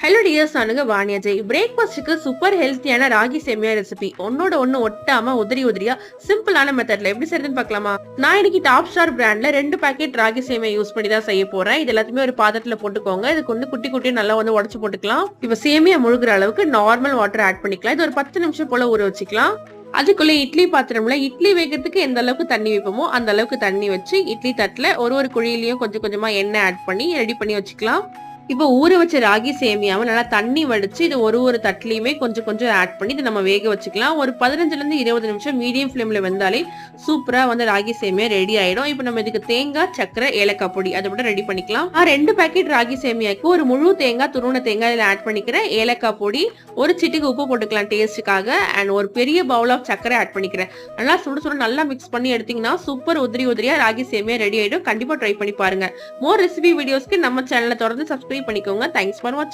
Hello tears, நானுங்க வாணியா ஜெய். பிரேக்ஃபாஸ்ட்டுக்கு super ஹெல்த்தியான ராகி சேமியா ரெசிபி ஒன்னோட ஒண்ணு ஒட்டாம உதிரியா சிம்பிளான மெத்தட்ல எப்படி செய்யறதுன்னு பார்க்கலாமா? நான் இன்னைக்கு டாப் ஸ்டார் பிராண்ட்ல 2 பாக்கெட் ராகி சேமியா யூஸ் பண்ணி தான் செய்ய போறேன். இது எல்லாத்தையுமே ஒரு பாத்திரத்துல போட்டுக்கோங்க. இதுக்கு வந்து குட்டி குட்டி நல்லா வந்து உடச்சு போட்டுக்கலாம். இப்ப சேமியா முழுகிற அளவுக்கு நார்மல் வாட்டர் ஆட் பண்ணிக்கலாம். இது ஒரு 10 நிமிஷம் போல ஊற வச்சுக்கலாம். அதுக்குள்ள இட்லி பாத்திரம்ல இட்லி வேகிறதுக்கு எந்த அளவுக்கு தண்ணி வைப்போமோ அந்த அளவுக்கு தண்ணி வச்சு இட்லி தட்டுல ஒரு குழியிலயும் கொஞ்சம் கொஞ்சமா எண்ணெய் ஆட் பண்ணி ரெடி பண்ணி வச்சுக்கலாம். இப்போ ஊற வச்ச ராகி சேமியாவை நல்லா தண்ணி வடிச்சு இது ஒரு தட்டுலயுமே கொஞ்சம் கொஞ்சம் ஆட் பண்ணி இது நம்ம வேக வச்சுக்கலாம். ஒரு 15ல இருந்து 20 நிமிஷம் மீடியம் ஃபிளேம்ல வெந்தாலே சூப்பரா வந்து ராகி சேமியா ரெடி ஆயிடும். இப்போ நம்ம இதுக்கு தேங்காய், சக்கரை, ஏலக்காய் பொடி அதை விட ரெடி பண்ணிக்கலாம். 2 பாக்கெட் ராகி சேமியாக்கு ஒரு முழு தேங்காய், துருவன தேங்காய் இதில் ஆட் பண்ணிக்கிறேன். ஏலக்காய் பொடி, ஒரு சிட்டிக்கு உப்பு போட்டுக்கலாம் டேஸ்ட்டுக்காக. அண்ட் ஒரு பெரிய பவுல் ஆஃப் சக்கரை ஆட் பண்ணிக்கிறேன். நல்லா சுட நல்லா மிக்ஸ் பண்ணி எடுத்தீங்கன்னா சூப்பர் உதிரியா ராகி சேமியா ரெடி ஆயிடும். கண்டிப்பா ட்ரை பண்ணி பாருங்க. மோர் ரெசிபி வீடியோஸ்க்கு நம்ம சேனலை தொடர்ந்து சப்ஸ்கிரைப் பண்ணிக்கோங்க. தேங்க்ஸ் ஃபார் வாட்சிங்.